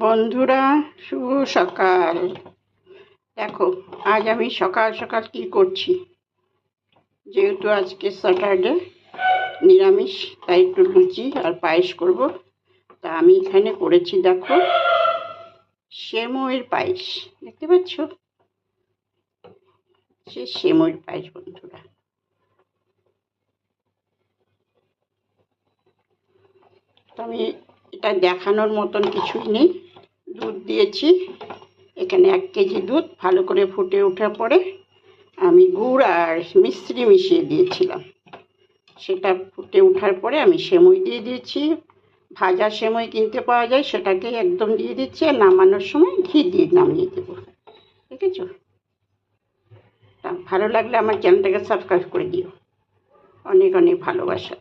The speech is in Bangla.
বন্ধুরা, শুভ সকাল। দেখো, আজ আমি সকাল সকাল কি করছি। যেহেতু আজকে স্যাটারডে, নিরামিষ, তাই একটু লুচি আর পায়েস করব। তা আমি এখানে করেছি, দেখো, সেমইয়ের পায়েস। দেখতে পাচ্ছ, সে সেমইয়ের পায়েস। বন্ধুরা, তো আমি এটা দেখানোর মতন কিছুই নেই। দুধ দিয়েছি এখানে 1 কেজি দুধ। ভালো করে ফুটে ওঠার পরে আমি গুড় আর মিশ্রি মিশিয়ে দিয়েছিলাম। সেটা ফুটে ওঠার পরে আমি সেমই দিয়ে দিয়েছি। ভাজা সেমই কিনতে পাওয়া যায়, সেটাকে একদম দিয়ে দিচ্ছি। আর নামানোর সময় ঘি দিয়ে নামিয়ে দেবো। ঠিক আছে? তা ভালো লাগলে আমার চ্যানেলটাকে সাবস্ক্রাইব করে দিও। অনেক অনেক ভালোবাসা।